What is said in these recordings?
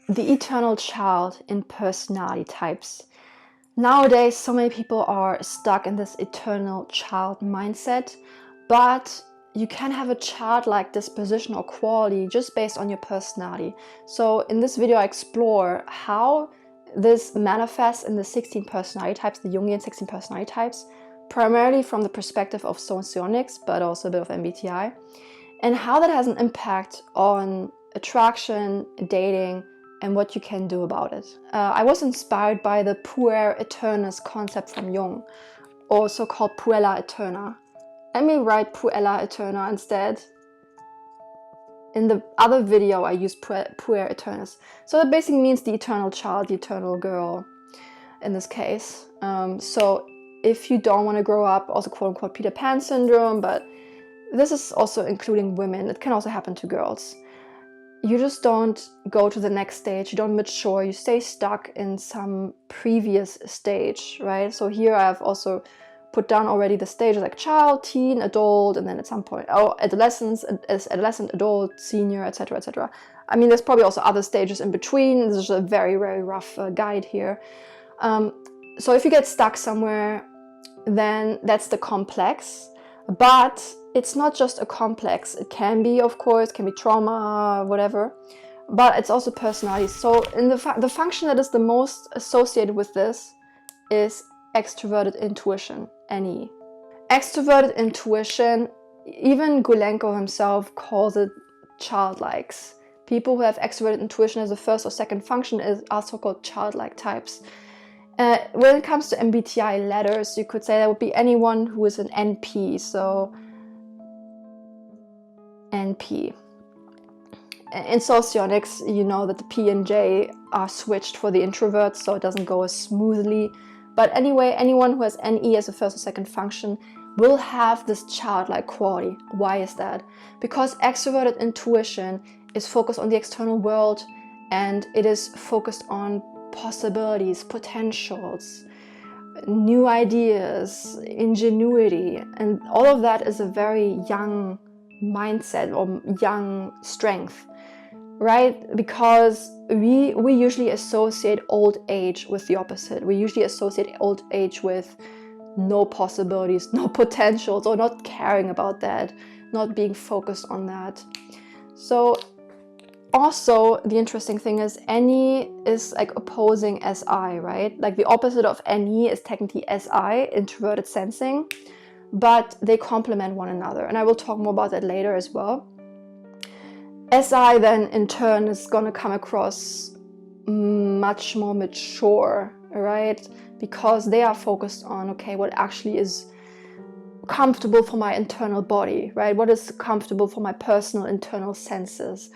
the eternal child in personality types. Nowadays, so many people are stuck in this eternal child mindset, but you can have a childlike disposition or quality just based on your personality. So in this video, I explore how this manifests in the 16 personality types, the Jungian 16 personality types, primarily from the perspective of Socionics, but also a bit of MBTI, and how that has an impact on attraction, dating, and what you can do about it. I was inspired by the puer aeternus concept from Jung, also called puella aeterna. Let me write puella aeterna instead. In the other video, I used puer aeternus. So that basically means the eternal child, the eternal girl, in this case. So if you don't want to grow up, also quote-unquote Peter Pan syndrome, but this is also including women. It can also happen to girls. You just don't go to the next stage, you don't mature, you stay stuck in some previous stage, right? So here I have also put down already the stages like child, teen, adult, and then at some point, adolescence, adolescent, adult, senior, etc., etc. I mean, there's probably also other stages in between. This is a very, very rough guide here. So if you get stuck somewhere, then that's the complex. But it's not just a complex. It can be, of course, can be trauma, whatever, but it's also personality. So in the function that is the most associated with this is extroverted intuition, NE. Extroverted intuition, even Gulenko himself calls it childlikes. People who have extroverted intuition as a first or second function are so-called childlike types. When it comes to MBTI letters, you could say that would be anyone who is an NP, so NP. In Socionics, you know that the P and J are switched for the introverts, so it doesn't go as smoothly. But anyway, anyone who has NE as a first or second function will have this childlike quality. Why is that? Because extroverted intuition is focused on the external world, and it is focused on possibilities, potentials, new ideas, ingenuity, and all of that is a very young mindset or young strength, right? Because we usually associate old age with the opposite. We usually associate old age with no possibilities, no potentials, or not caring about that, not being focused on that. So also, the interesting thing is NE is like opposing SI, right? Like the opposite of NE is technically SI, introverted sensing, but they complement one another. And I will talk more about that later as well. SI then in turn is going to come across much more mature, right? Because they are focused on, okay, what actually is comfortable for my internal body, right? What is comfortable for my personal internal senses?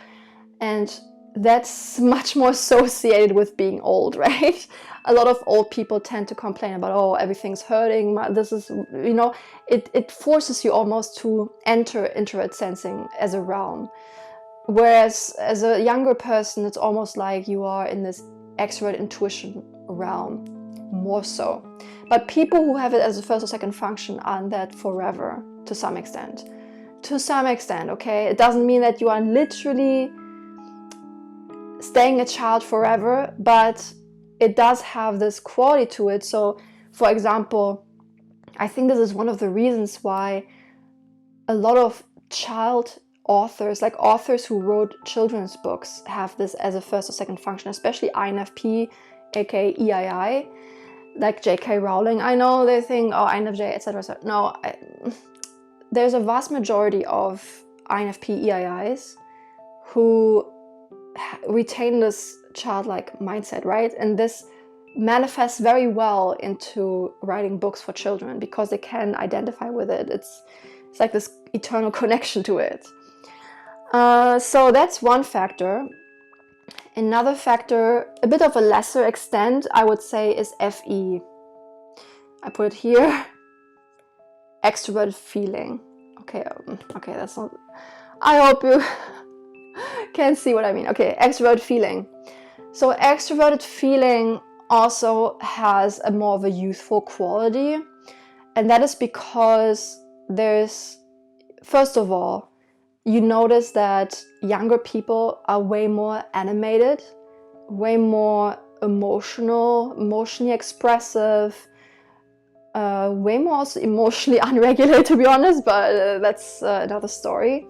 And that's much more associated with being old, right? A lot of old people tend to complain about, oh, everything's hurting. This is, you know, it forces you almost to enter introvert sensing as a realm. Whereas as a younger person, it's almost like you are in this extrovert intuition realm, more so. But people who have it as a first or second function are in that forever, to some extent. To some extent, okay? It doesn't mean that you are literally staying a child forever, but it does have this quality to it. So, for example, I think this is one of the reasons why a lot of child authors, like authors who wrote children's books, have this as a first or second function, especially INFP, aka EII, like J.K. Rowling. I know they think, oh, INFJ, etc., etc. No, there's a vast majority of INFP EIIs who retain this childlike mindset, right? And this manifests very well into writing books for children because they can identify with it. It's like this eternal connection to it. So that's one factor. Another factor, a bit of a lesser extent, I would say, is FE. I put it here. Extroverted feeling. Okay, that's not... I hope you can see what I mean. Okay, extroverted feeling. So extroverted feeling also has a more of a youthful quality. And that is because there's, first of all, you notice that younger people are way more animated, way more emotionally expressive, way more also emotionally unregulated, to be honest, but that's another story.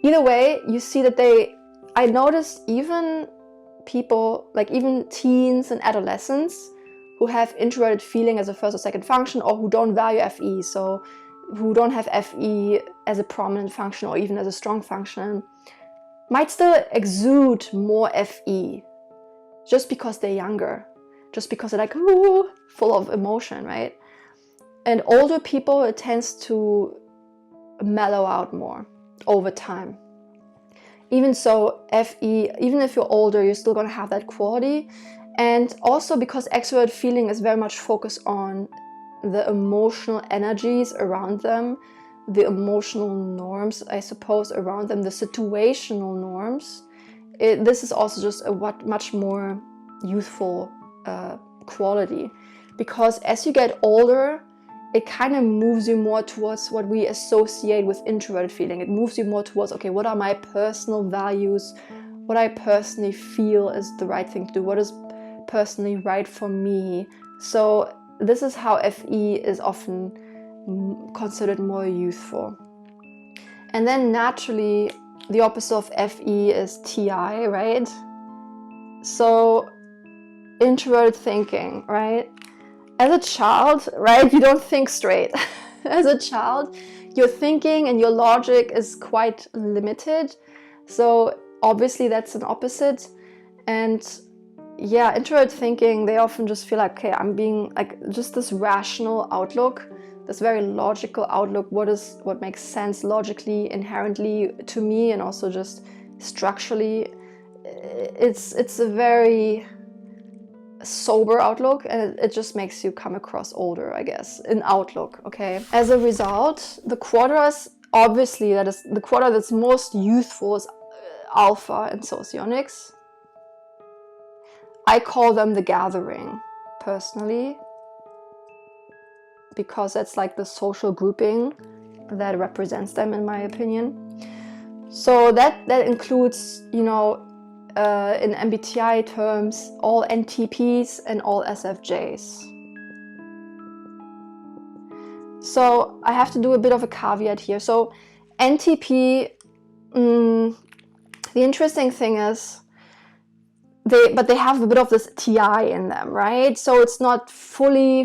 Either way, you see that I noticed even people, like even teens and adolescents who have introverted feeling as a first or second function, or who don't value FE, so who don't have FE as a prominent function or even as a strong function, might still exude more FE just because they're younger, just because they're like, ooh, full of emotion, right? And older people, it tends to mellow out more over time. Even so, FE, even if you're older, you're still going to have that quality. And also because extrovert feeling is very much focused on the emotional energies around them, the emotional norms, I suppose, around them, the situational norms. This is also just a much more youthful quality. Because as you get older, it kind of moves you more towards what we associate with introverted feeling. It moves you more towards, okay, what are my personal values? What I personally feel is the right thing to do? What is personally right for me? So this is how FE is often considered more youthful. And then naturally, the opposite of FE is TI, right? So introverted thinking, right? As a child, right, you don't think straight. As a child, your thinking and your logic is quite limited. So obviously that's an opposite. And yeah, introverted thinking, they often just feel like, okay, I'm being like just this rational outlook, this very logical outlook. What makes sense logically, inherently to me, and also just structurally. It's a very sober outlook, and it just makes you come across older, I guess, in outlook, okay? As a result, the quadras, obviously, that is the quadra that's most youthful is alpha in Socionics. I call them the gathering, personally, because that's like the social grouping that represents them, in my opinion. So that includes, you know, in MBTI terms, all NTPs and all SFJs. So I have to do a bit of a caveat here. So NTP, the interesting thing is, they have a bit of this TI in them, right? So it's not fully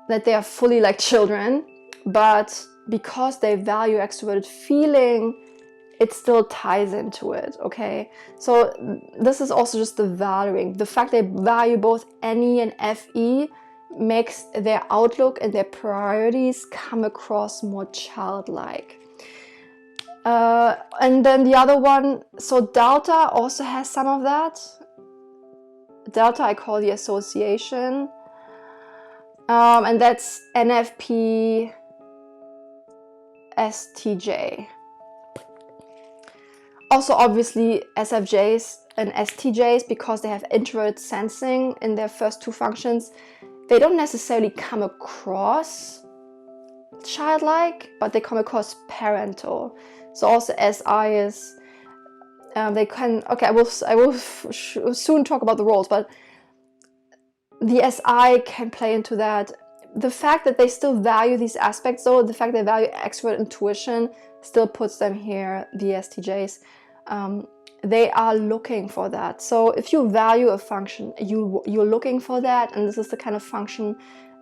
that they are fully like children, but because they value extroverted feeling, it still ties into it, okay? So this is also just the valuing. The fact they value both NE and FE makes their outlook and their priorities come across more childlike. And then the other one, so Delta also has some of that. Delta I call the association. And that's NFP, STJ. Also, obviously, SFJs and STJs, because they have introverted sensing in their first two functions, they don't necessarily come across childlike, but they come across parental. So also SI is, they can, okay, I will soon talk about the roles, but the SI can play into that. The fact that they still value these aspects, though, the fact they value extrovert intuition still puts them here, the STJs. They are looking for that. So if you value a function, you're looking for that, and this is the kind of function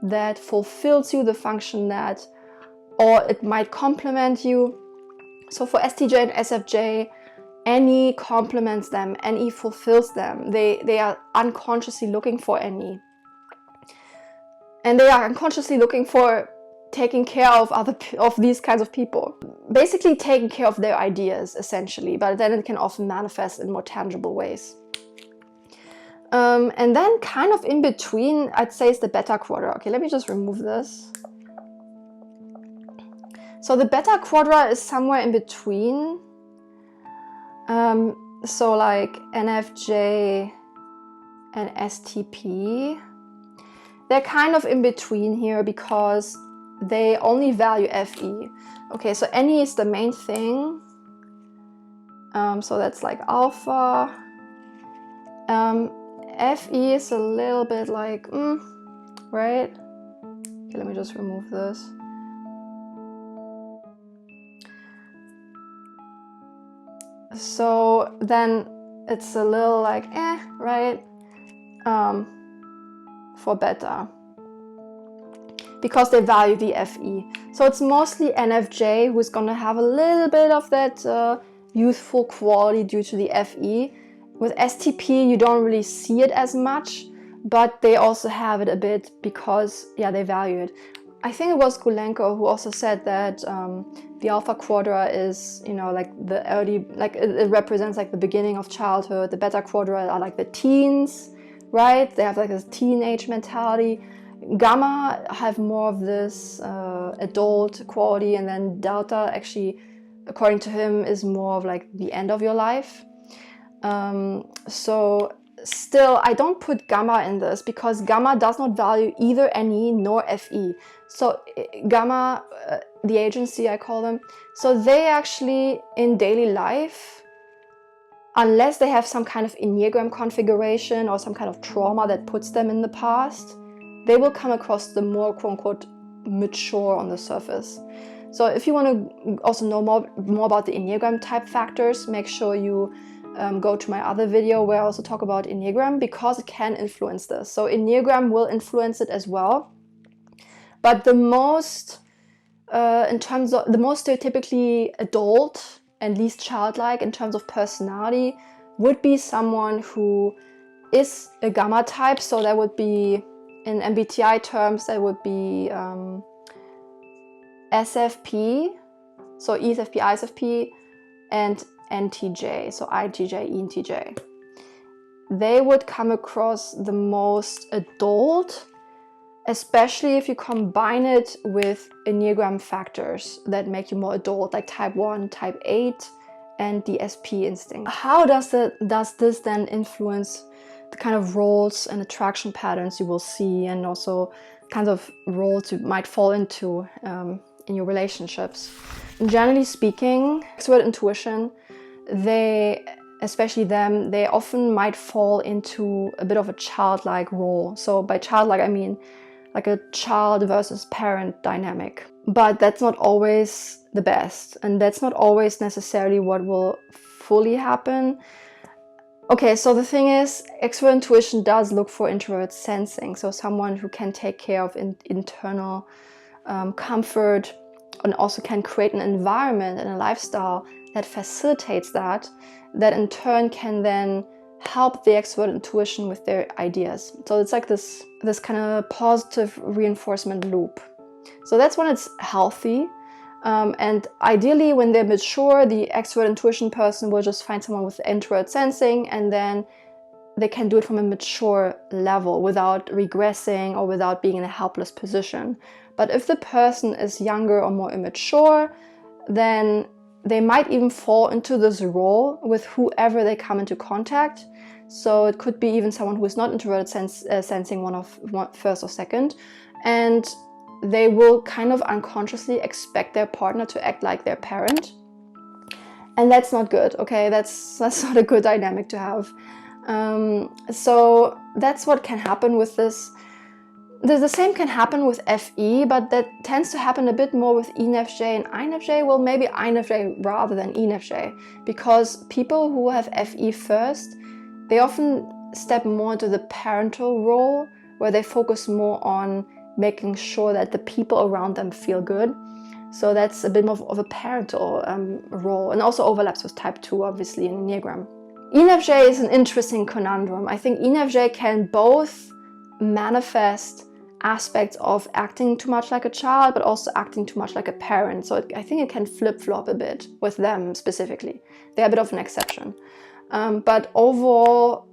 that fulfills you, the function that, or it might complement you. So for STJ and SFJ, NE complements them, NE fulfills them. They are unconsciously looking for NE. And they are unconsciously looking for taking care of these kinds of people. Basically taking care of their ideas, essentially, but then it can often manifest in more tangible ways. And then kind of in between, I'd say, is the beta quadra. Okay, let me just remove this. So the beta quadra is somewhere in between. So like NFJ and STP. They're kind of in between here because they only value FE. Okay, so NE is the main thing. So that's like alpha. FE is a little bit like, right? Okay, let me just remove this. So then it's a little like, right? For beta, because they value the FE. So it's mostly NFJ who's gonna have a little bit of that youthful quality due to the FE. With STP, you don't really see it as much, but they also have it a bit because, yeah, they value it. I think it was Gulenko who also said that the Alpha Quadra is, you know, like the early, like it represents like the beginning of childhood. The Beta Quadra are like the teens, right? They have like this teenage mentality. Gamma have more of this adult quality, and then Delta actually, according to him, is more of like the end of your life. So still, I don't put Gamma in this because Gamma does not value either NE nor FE. So Gamma, the agency I call them, so they actually in daily life, unless they have some kind of Enneagram configuration or some kind of trauma that puts them in the past, they will come across the more quote-unquote mature on the surface. So if you want to also know more about the Enneagram type factors, make sure you go to my other video where I also talk about Enneagram, because it can influence this. So Enneagram will influence it as well. But the most, in terms of the most stereotypically adult and least childlike in terms of personality, would be someone who is a Gamma type. So that would be, in MBTI terms, that would be SFP, so ESFP, ISFP, and NTJ, so ITJ, ENTJ. They would come across the most adult, especially if you combine it with Enneagram factors that make you more adult, like type 1, type 8, and the SP instinct. How does this then influence the kind of roles and attraction patterns you will see, and also kinds of roles you might fall into in your relationships? Generally speaking, extrovert intuition, they often might fall into a bit of a childlike role. So by childlike, I mean like a child versus parent dynamic. But that's not always the best, and that's not always necessarily what will fully happen. Okay, so the thing is, extrovert intuition does look for introvert sensing, so someone who can take care of internal comfort, and also can create an environment and a lifestyle that facilitates that in turn can then help the extrovert intuition with their ideas. So it's like this kind of positive reinforcement loop. So that's when it's healthy. And ideally, when they're mature, the extrovert intuition person will just find someone with introvert sensing, and then they can do it from a mature level without regressing or without being in a helpless position. But if the person is younger or more immature, then they might even fall into this role with whoever they come into contact. So it could be even someone who is not introverted sensing one first or second, and they will kind of unconsciously expect their partner to act like their parent. And that's not good, okay? That's not a good dynamic to have. So that's what can happen with this. The same can happen with FE, but that tends to happen a bit more with ENFJ and INFJ. Well, maybe INFJ rather than ENFJ, because people who have FE first, they often step more into the parental role, where they focus more on making sure that the people around them feel good. So that's a bit more of a parental role, and also overlaps with type 2, obviously, in Enneagram. ENFJ is an interesting conundrum. I think ENFJ can both manifest aspects of acting too much like a child, but also acting too much like a parent. So I think it can flip-flop a bit with them specifically. They're a bit of an exception. But overall,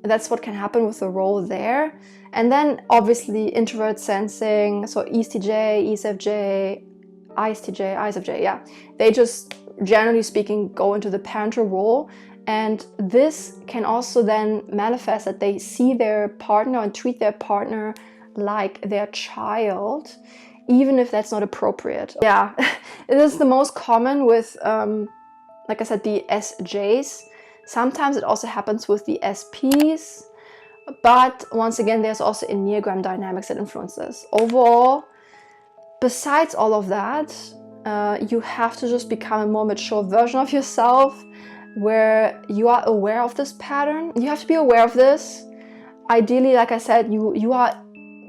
that's what can happen with the role there. And then obviously introvert sensing, so ESTJ, ESFJ, ISFJ, yeah. They just, generally speaking, go into the parental role. And this can also then manifest that they see their partner and treat their partner like their child, even if that's not appropriate. Yeah, it is the most common with, like I said, the SJs. Sometimes it also happens with the SPs, but once again, there's also Enneagram dynamics that influence this. Overall, besides all of that, you have to just become a more mature version of yourself where you are aware of this pattern. You have to be aware of this. Ideally, like I said, you are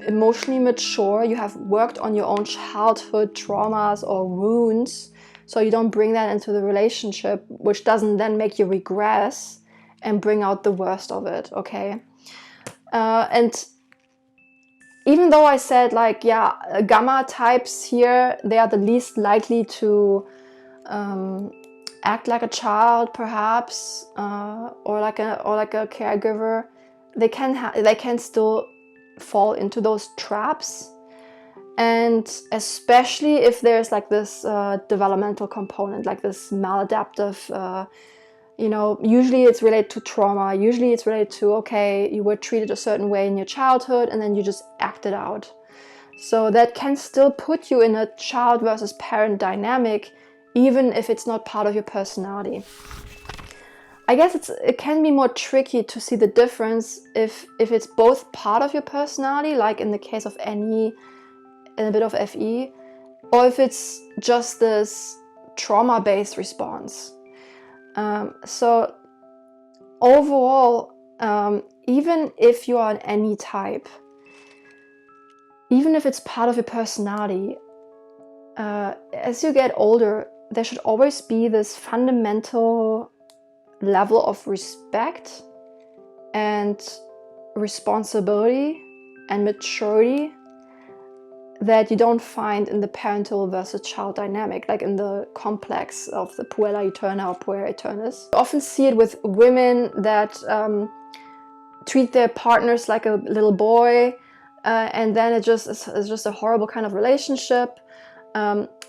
emotionally mature. You have worked on your own childhood traumas or wounds, so you don't bring that into the relationship, which doesn't then make you regress and bring out the worst of it, okay? And even though I said, like, yeah, gamma types here, they are the least likely to act like a child, perhaps, or like a caregiver, they can still fall into those traps. And especially if there's like this developmental component, like this maladaptive, you know, usually it's related to trauma. Usually it's related to, okay, you were treated a certain way in your childhood and then you just acted out. So that can still put you in a child versus parent dynamic, even if it's not part of your personality. I guess it can be more tricky to see the difference if it's both part of your personality, like in the case of NE and a bit of FE, or if it's just this trauma-based response. So overall, even if you are an NE type, even if it's part of your personality, as you get older, there should always be this fundamental level of respect and responsibility and maturity that you don't find in the parental versus child dynamic, like in the complex of the puella eterna or puella aeternus. You often see it with women that treat their partners like a little boy, and then it's just a horrible kind of relationship.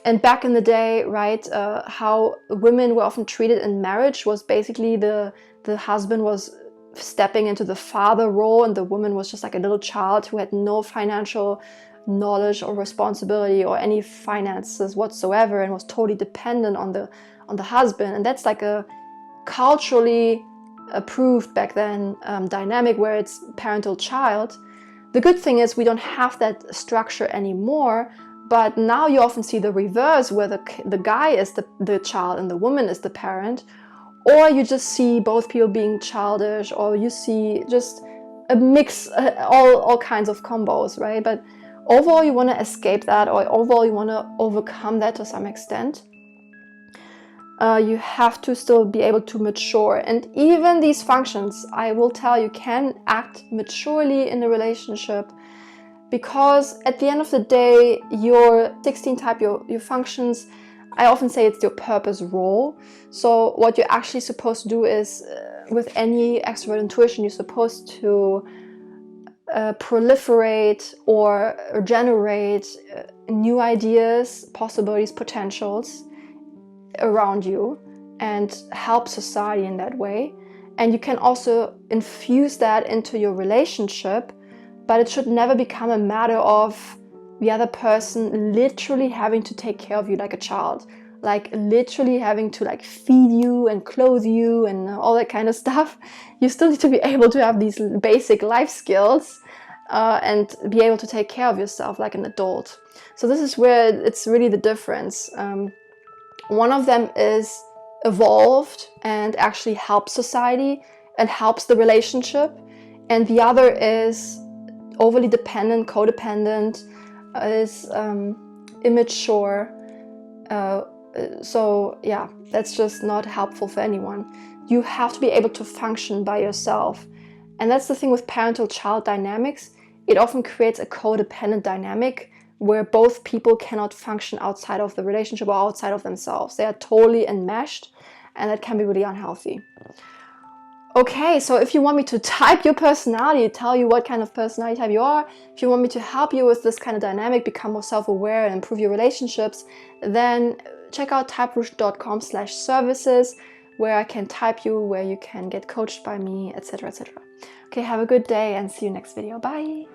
And back in the day, right, how women were often treated in marriage was basically the husband was stepping into the father role and the woman was just like a little child who had no financial knowledge or responsibility or any finances whatsoever and was totally dependent on the husband. And that's like a culturally approved back then dynamic where it's parental child. The good thing is we don't have that structure anymore, but now you often see the reverse where the guy is the child and the woman is the parent, or you just see both people being childish, or you see just a mix, all kinds of combos, right? But overall, you want to escape that, or overall, you want to overcome that to some extent. You have to still be able to mature. And even these functions, I will tell you, can act maturely in a relationship, because at the end of the day, your 16 type, your functions, I often say it's your purpose role. So what you're actually supposed to do is, with any extrovert intuition, you're supposed to proliferate or generate new ideas, possibilities, potentials around you and help society in that way. And you can also infuse that into your relationship, but it should never become a matter of the other person literally having to take care of you like a child, like literally having to like feed you and clothe you and all that kind of stuff. You still need to be able to have these basic life skills and be able to take care of yourself like an adult. So this is where it's really the difference. One of them is evolved and actually helps society and helps the relationship, and the other is overly dependent, codependent, is immature. So yeah, that's just not helpful for anyone. You have to be able to function by yourself. And that's the thing with parental-child dynamics. It often creates a codependent dynamic where both people cannot function outside of the relationship or outside of themselves. They are totally enmeshed, and that can be really unhealthy. Okay, so if you want me to type your personality, tell you what kind of personality type you are, if you want me to help you with this kind of dynamic, become more self-aware and improve your relationships, then check out typerouge.com/services, where I can type you, where you can get coached by me, etc., etc. Okay, have a good day and see you next video. Bye!